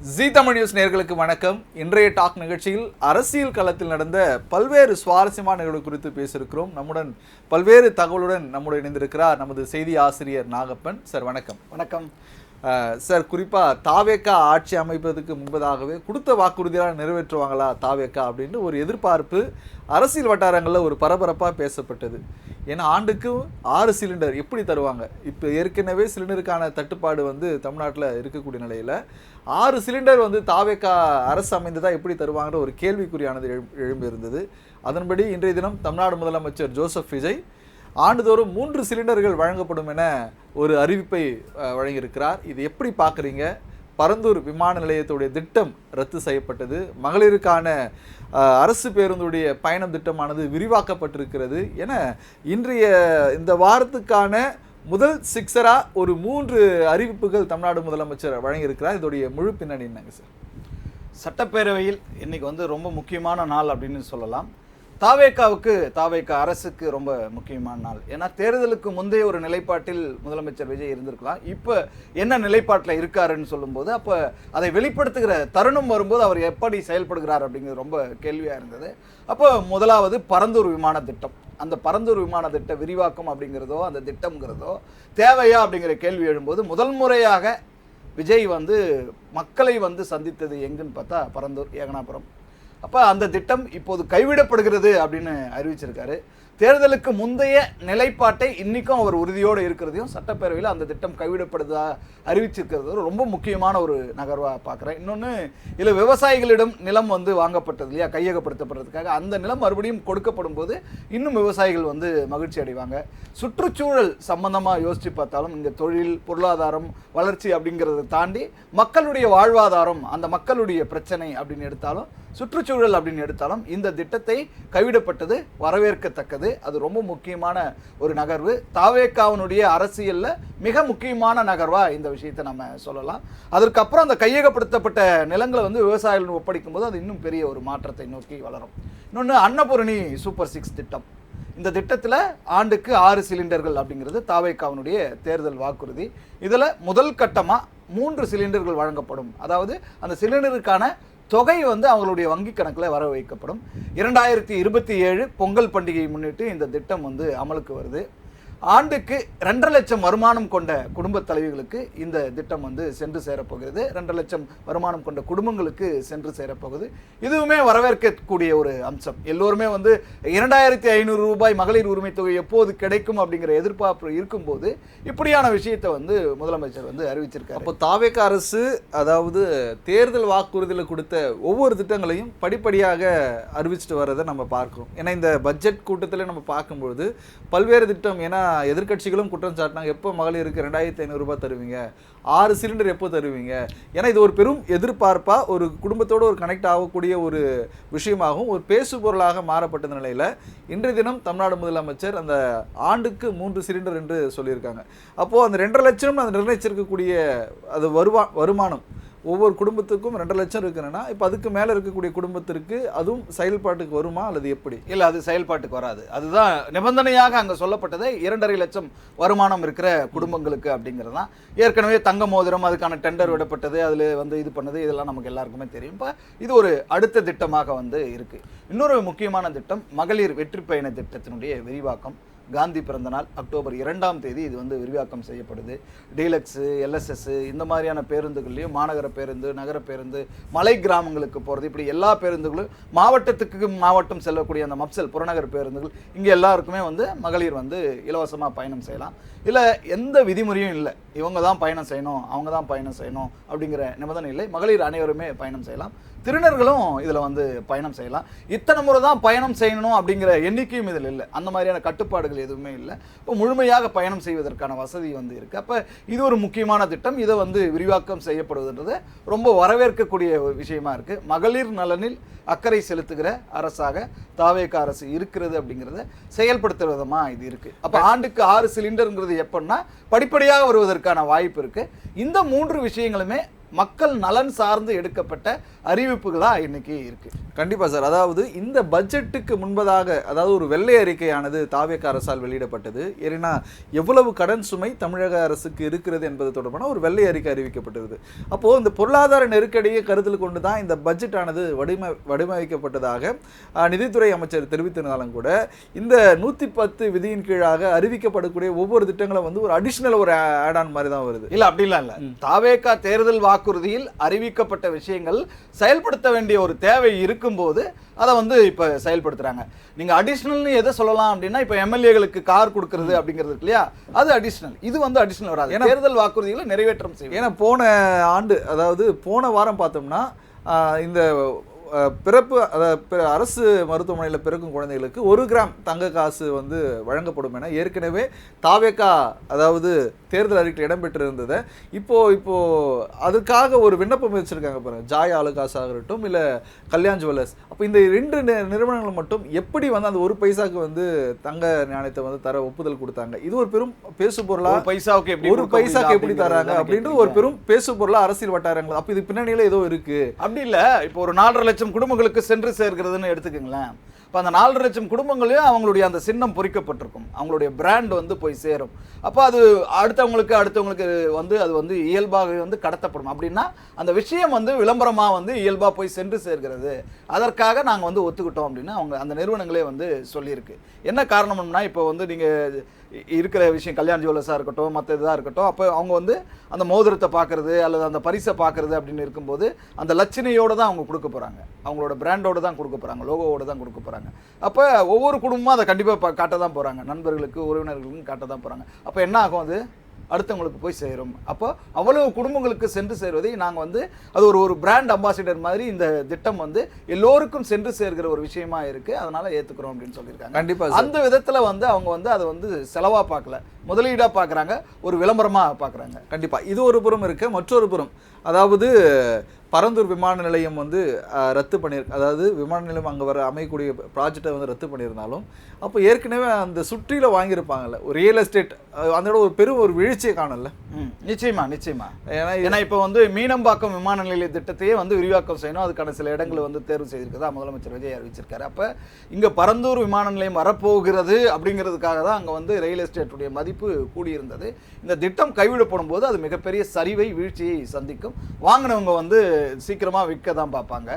ஜீ Tamil news நேயர்களுக்கு வணக்கம். இன்றைய டாக் நிகழ்ச்சியில் அரசியல் களத்தில் நடந்த பல்வேறு சுவாரஸ்யமான நிகழ்வு குறித்து பேசியிருக்கிறோம். நம்முடன் பல்வேறு தகவலுடன் நம்முடன் இணைந்திருக்கிறார் நமது செய்தி ஆசிரியர் நாகப்பன் சார். வணக்கம். வணக்கம் சார். குறிப்பாக தாவேக்கா ஆட்சி அமைப்பதற்கு முன்பதாகவே கொடுத்த வாக்குறுதியாக நிறைவேற்றுவாங்களா தாவேக்கா அப்படின்னு ஒரு எதிர்பார்ப்பு அரசியல் வட்டாரங்களில் ஒரு பரபரப்பாக பேசப்பட்டது. ஏன்னா ஆண்டுக்கு 6 சிலிண்டர் எப்படி தருவாங்க? இப்போ ஏற்கனவே சிலிண்டருக்கான தட்டுப்பாடு தமிழ்நாட்டில் இருக்கக்கூடிய நிலையில் 6 சிலிண்டர் தாவேக்கா அரசு அமைந்ததாக எப்படி தருவாங்கிற ஒரு கேள்விக்குறியானது எழும்பியிருந்தது. அதன்படி இன்றைய தினம் தமிழ்நாடு முதலமைச்சர் ஜோசப் விஜய் ஆண்டுதோறும் 3 சிலிண்டர்கள் வழங்கப்படும் என ஒரு அறிவிப்பை வழங்கியிருக்கிறார். இது எப்படி பார்க்குறீங்க? பரந்தூர் விமான நிலையத்துடைய திட்டம் ரத்து செய்யப்பட்டது. மகளிருக்கான அரசு பேருந்துடைய பயணம் திட்டமானது விரிவாக்கப்பட்டிருக்கிறது என இன்றைய இந்த வாரத்துக்கான முதல் சிக்ஸரா ஒரு 3 அறிவிப்புகள் தமிழ்நாடு முதலமைச்சர் வழங்கியிருக்கிறார். இதோடைய முழு பின்னணி என்னங்க சார்? சட்டப்பேரவையில் இன்னைக்கு ரொம்ப முக்கியமான நாள் அப்படின்னு சொல்லலாம். தாவேக்கா அரசுக்கு ரொம்ப முக்கியமான நாள். ஏன்னா தேர்தலுக்கு முந்தைய ஒரு நிலைப்பாட்டில் முதலமைச்சர் விஜய் இருந்திருக்கலாம். இப்போ என்ன நிலைப்பாட்டில் இருக்காருன்னு சொல்லும்போது அப்போ அதை வெளிப்படுத்துகிற தருணம் வரும்போது அவர் எப்படி செயல்படுகிறார் அப்படிங்கிறது ரொம்ப கேள்வியாக இருந்தது. அப்போ முதலாவது பரந்தூர் விமான திட்டம். அந்த பரந்தூர் விமான திட்ட விரிவாக்கம் அப்படிங்கிறதோ அந்த திட்டம்ங்கிறதோ தேவையா அப்படிங்கிற கேள்வி எழும்போது முதல் முறையாக விஜய் மக்களை சந்தித்தது எங்குன்னு பார்த்தா பரந்தூர் ஏகனாபுரம். அப்போ அந்த திட்டம் இப்போது கைவிடப்படுகிறது அப்படின்னு அறிவிச்சிருக்காரு. தேர்தலுக்கு முந்தைய நிலைப்பாட்டை இன்றைக்கும் அவர் உறுதியோடு இருக்கிறதையும் சட்டப்பேரவையில் அந்த திட்டம் கைவிடப்படுதா அறிவிச்சிருக்கிறது ரொம்ப முக்கியமான ஒரு நகர்வாக பார்க்குறேன். இன்னொன்று இதில் விவசாயிகளிடம் நிலம் வாங்கப்பட்டது இல்லையா, கையகப்படுத்தப்படுறதுக்காக அந்த நிலம் மறுபடியும் கொடுக்கப்படும் போது இன்னும் விவசாயிகள் மகிழ்ச்சி அடைவாங்க. சுற்றுச்சூழல் சம்பந்தமாக யோசித்து பார்த்தாலும் இந்த தொழில் பொருளாதாரம் வளர்ச்சி அப்படிங்கிறத தாண்டி மக்களுடைய வாழ்வாதாரம் அந்த மக்களுடைய பிரச்சனை அப்படின்னு எடுத்தாலும் சுற்றுச்சூழல் அப்படின்னு எடுத்தாலும் இந்த திட்டத்தை கைவிடப்பட்டது வரவேற்கத்தக்கது. அது ரொம்ப முக்கியமான ஒரு நகர்வு. தாவேக்காவினுடைய அரசியலில் மிக முக்கியமான நகர்வா இந்த விஷயத்தை நம்ம சொல்லலாம். அதற்கப்புறம் அந்த கையகப்படுத்தப்பட்ட நிலங்களை விவசாயிகள் ஒப்படைக்கும் போது அது இன்னும் பெரிய ஒரு மாற்றத்தை நோக்கி வளரும். இன்னொன்று அன்னபூரணி சூப்பர் 6 திட்டம். இந்த திட்டத்தில் ஆண்டுக்கு 6 சிலிண்டர்கள் அப்படிங்கிறது தாவேக்காவினுடைய தேர்தல் வாக்குறுதி. இதில் முதல் கட்டமாக 3 சிலிண்டர்கள் வழங்கப்படும். அதாவது அந்த சிலிண்டருக்கான தொகை அவங்களுடைய வங்கி கணக்கில் வர வைக்கப்படும். 2027 பொங்கல் பண்டிகையை முன்னிட்டு இந்த திட்டம் அமலுக்கு வருது. ஆண்டுக்கு 2.5 லட்சம் வருமானம் கொண்ட குடும்ப தலைவிகளுக்கு இந்த திட்டம் சென்று சேரப்போகிறது. 2.5 லட்சம் வருமானம் கொண்ட குடும்பங்களுக்கு சென்று சேரப்போகுது. இதுவுமே வரவேற்கக்கூடிய ஒரு அம்சம். எல்லோருமே 2500 ரூபாய் மகளிர் உரிமை தொகை எப்போது கிடைக்கும் அப்படிங்கிற எதிர்பார்ப்பு இருக்கும்போது இப்படியான விஷயத்தை முதலமைச்சர் அறிவிச்சிருக்காரு. அப்போ தாவேக்கா அரசு அதாவது தேர்தல் வாக்குறுதியில் கொடுத்த ஒவ்வொரு திட்டங்களையும் படிப்படியாக அறிவிச்சிட்டு வர்றதை நம்ம பார்க்கிறோம். ஏன்னா இந்த பட்ஜெட் கூட்டத்தில் நம்ம பார்க்கும்பொழுது பல்வேறு திட்டம், ஏன்னா எதிர்கட்சிகளும் குற்றம் சாட்டினாங்க, எப்போ மகளிருக்கு 2500 ரூபாய் தருவீங்க, 6 சிலிண்டர் எப்போ தருவீங்க? ஏன்னா இது ஒரு பெரும் எதிர்பார்ப்பாக ஒரு குடும்பத்தோடு ஒரு கனெக்ட் ஆகக்கூடிய ஒரு விஷயமாகவும் ஒரு பேசு பொருளாக மாறப்பட்ட நிலையில் இன்றைய தினம் தமிழ்நாடு முதலமைச்சர் அந்த ஆண்டுக்கு 3 சிலிண்டர் என்று சொல்லியிருக்காங்க. அப்போது அந்த 2.5 லட்சம் அந்த நிர்ணயிச்சிருக்கக்கூடிய அது வருமானம் ஒவ்வொரு குடும்பத்துக்கும் 2 லட்சம் இருக்குன்னா இப்போ அதுக்கு மேலே இருக்கக்கூடிய குடும்பத்திற்கு அதுவும் செயல்பாட்டுக்கு வருமா அல்லது எப்படி? இல்லை, அது செயல்பாட்டுக்கு வராது. அதுதான் நிபந்தனையாக அங்கே சொல்லப்பட்டது. 2.5 லட்சம் வருமானம் இருக்கிற குடும்பங்களுக்கு அப்படிங்கிறது தான். ஏற்கனவே தங்க மோதிரம் அதுக்கான டெண்டர் விடப்பட்டது, அதில் இது பண்ணது இதெல்லாம் நமக்கு எல்லாருக்குமே தெரியும். இப்போ இது ஒரு அடுத்த திட்டமாக இருக்குது. இன்னொரு முக்கியமான திட்டம் மகளிர் வெற்றி பயண திட்டத்தினுடைய விரிவாக்கம். காந்தி பிறந்தநாள் அக்டோபர் 2ஆம் தேதி இது விரிவாக்கம் செய்யப்படுது. டீலக்ஸு எல்எஸ்எஸ் இந்த மாதிரியான பேருந்துகள்லையும் மாநகர பேருந்து நகர பேருந்து மலை கிராமங்களுக்கு போகிறது இப்படி எல்லா பேருந்துகளும் மாவட்டத்துக்கு மாவட்டம் செல்லக்கூடிய அந்த மப்சல் புறநகர் பேருந்துகள் இங்கே எல்லாருக்குமே மகளிர் இலவசமாக பயணம் செய்யலாம். இல்லை எந்த விதிமுறையும் இல்லை, இவங்க தான் பயணம் செய்யணும் அவங்க தான் பயணம் செய்யணும் அப்படிங்கிற நிபந்தனை இல்லை. மகளிர் அனைவருமே பயணம் செய்யலாம். திருநர்களும் இதில் பயணம் செய்யலாம். இத்தனை முறை தான் பயணம் செய்யணும் அப்படிங்கிற எண்ணிக்கையும் இதில் இல்லை. அந்த மாதிரியான கட்டுப்பாடுகள் எதுவுமே இல்லை. இப்போ முழுமையாக பயணம் செய்வதற்கான வசதி இருக்குது. அப்போ இது ஒரு முக்கியமான திட்டம். இதை விரிவாக்கம் செய்யப்படுவதுன்றது ரொம்ப வரவேற்கக்கூடிய விஷயமா இருக்குது. மகளிர் நலனில் அக்கறை செலுத்துகிற அரசாக தாவேக்கா அரசு இருக்கிறது அப்படிங்கிறத செயல்படுத்துற விதமாக இது இருக்குது. அப்போ ஆண்டுக்கு 6 சிலிண்டருங்கிறது எப்படின்னா படிப்படியாக வருவதற்கான வாய்ப்பு இருக்குது. இந்த 3 விஷயங்களுமே மக்கள் நலன் சார்ந்து எடுக்கப்பட்ட அறிவிப்புகளா இன்னைக்கு இருக்கு. கண்டிப்பா சார். அதாவது இந்த பட்ஜெட்டுக்கு முன்பதாக, அதாவது ஒரு வெள்ளை அறிக்கையானது தாவேக அரசால் வெளியிடப்பட்டது. ஏன்னா எவ்வளவு கடன் சுமை தமிழக அரசுக்கு இருக்கிறது என்பது தொடர்பான ஒரு வெள்ளை அறிக்கை அறிவிக்கப்பட்டது. அப்போ இந்த பொருளாதார நெருக்கடியை கருத்தில் கொண்டு தான் இந்த பட்ஜெட் ஆனது வடிவமைக்கப்பட்டதாக நிதித்துறை அமைச்சர் தெரிவித்திருந்தாலும் கூட, இந்த 110 விதியின் கீழாக அறிவிக்கப்படக்கூடிய ஒவ்வொரு திட்டங்களும் வந்து ஒரு அடிஷனல் ஒரு ஆட் ஆன் மாதிரி தான் வருது. இல்ல அப்படிலாம் இல்ல. தாவேகா தேர்தல் வாக்குறுதியில் அறிவிக்கப்பட்ட விஷயங்கள் செயல்படுத்த வேண்டிய ஒரு தேவை இருக்கும்போது அதை வந்து இப்ப செயல்படுத்துறாங்க. நீங்க அடிஷனல்னு எதை சொல்லலாம் அப்படின்னா, இப்ப எம்எல்ஏகளுக்கு கார் கொடுக்கறது அப்படிங்கிறது இருக்கு இல்லையா, அது அடிஷனல். இது வந்து அடிஷனல் வராது. தேர்தல் வாக்குறுதிகளை நிறைவேற்றம் செய்யும். ஏன்னா போன ஆண்டு, அதாவது போன வாரம் பார்த்தோம்னா இந்த பிறப்பு, அதாவது அரசு மருத்துவமனையில் பிறக்கும் குழந்தைகளுக்கு 1 கிராம் தங்க காசு வந்து வழங்கப்படும் என ஏற்கனவே தாவேகா, அதாவது தேர்தல் அறிக்கையில் இடம்பெற்றிருந்ததை இப்போ அதுக்காக ஒரு விண்ணப்பம் வச்சிருக்காங்க பாருங்க. ஜாய் ஆலுகாஸ் ஆகட்டும், இல்லை கல்யாண் ஜுவல்லர்ஸ். அப்போ இந்த 2 நிறுவனங்கள் மட்டும் எப்படி வந்து அந்த 1 பைசாக்கு வந்து தங்க நாணயத்தை வந்து தர ஒப்புதல் கொடுத்தாங்க? இது ஒரு பெரும் பேசு பொருளா, 1 பைசாவுக்கு எப்படி தராங்க அப்படின்றது ஒரு பெரும் பேசு பொருளா அரசியல் வட்டாரங்கள். அப்போ இது பின்னணியில ஏதோ இருக்கு. அப்படி இல்ல. இப்போ ஒரு 4.5 லட்சம் குடும்பங்களுக்கு சென்று சேர்க்கிறதுன்னு எடுத்துக்கங்களேன். இப்போ அந்த 4.5 லட்சம் குடும்பங்களையும் அவங்களுடைய அந்த சின்னம் பொறிக்கப்பட்டிருக்கும், அவங்களுடைய பிராண்ட் வந்து போய் சேரும். அப்போ அது அடுத்தவங்களுக்கு வந்து அது வந்து இயல்பாக வந்து கடத்தப்படும். அப்படின்னா அந்த விஷயம் வந்து விளம்பரமா வந்து இயல்பா போய் சென்று சேர்கிறது. அதற்காக நாங்கள் வந்து ஒத்துக்கிட்டோம் அப்படின்னு அவங்க அந்த நிறுவனங்களே வந்து சொல்லியிருக்கு. என்ன காரணம்னா, இப்போ வந்து நீங்க இருக்கிற விஷயம் கல்யாண் ஜுவல்லர்ஸாக இருக்கட்டும், மற்ற இதாக இருக்கட்டும், அப்போ அவங்க வந்து அந்த மோதிரத்தை பார்க்கறது அல்லது அந்த பரிசை பார்க்கறது அப்படின்னு இருக்கும்போது அந்த லட்சணையோடு தான் அவங்க கொடுக்க போகிறாங்க, அவங்களோட பிராண்டோடு தான் கொடுக்க போகிறாங்க, லோகோவோடு தான் கொடுக்க போகிறாங்க. அப்போ ஒவ்வொரு குடும்பமும் அதை கண்டிப்பாக காட்ட தான் போகிறாங்க, நண்பர்களுக்கு உறவினர்களுக்கும் காட்ட தான் போகிறாங்க. அப்போ என்ன ஆகும், அது அடுத்தவங்களுக்கு போய் சேரும். அப்போ அவ்வளவு குடும்பங்களுக்கு சென்று சேர்வதை நாங்கள் வந்து அது ஒரு பிராண்ட் அம்பாசிடர் மாதிரி இந்த திட்டம் வந்து எல்லோருக்கும் சென்று சேர்க்கிற ஒரு விஷயமா இருக்கு, அதனால ஏத்துக்கிறோம் அப்படின்னு சொல்லியிருக்காங்க. கண்டிப்பா அந்த விதத்துல வந்து அவங்க வந்து அதை வந்து செலவா பார்க்கல, முதலீடா பார்க்குறாங்க, ஒரு விளம்பரமா பார்க்குறாங்க. கண்டிப்பா இது ஒரு புறம் இருக்கு. மற்றொரு புறம், அதாவது பரந்தூர் விமான நிலையம் வந்து ரத்து பண்ணியிருக்கு. அதாவது விமான நிலையம் அங்கே வர அமையக்கூடிய ப்ராஜெக்டை வந்து ரத்து பண்ணியிருந்தாலும், அப்போ ஏற்கனவே அந்த சுற்றில வாங்கியிருப்பாங்கல்ல ஒரு ரியல் எஸ்டேட், அதோட ஒரு பெரும் ஒரு வீழ்ச்சியை காணல. நிச்சயமா. ஏன்னா இப்போ வந்து மீனம்பாக்கம் விமான நிலைய திட்டத்தையே வந்து விரிவாக்கம் செய்யணும், அதுக்கான சில இடங்களை வந்து தேர்வு செய்திருக்கதா முதலமைச்சர் விஜய் அறிவிச்சிருக்காரு. அப்போ இங்கே பரந்தூர் விமான நிலையம் வரப்போகிறது அப்படிங்கிறதுக்காக தான் அங்கே வந்து ரியல் எஸ்டேட்டுடைய மதிப்பு கூடியிருந்தது. இந்த திட்டம் கைவிடப்படும் போது அது மிகப்பெரிய சரிவை வீழ்ச்சியை சந்திக்கும். வாங்கினவங்க வந்து சீக்கிரமாக விற்க தான் பார்ப்பாங்க.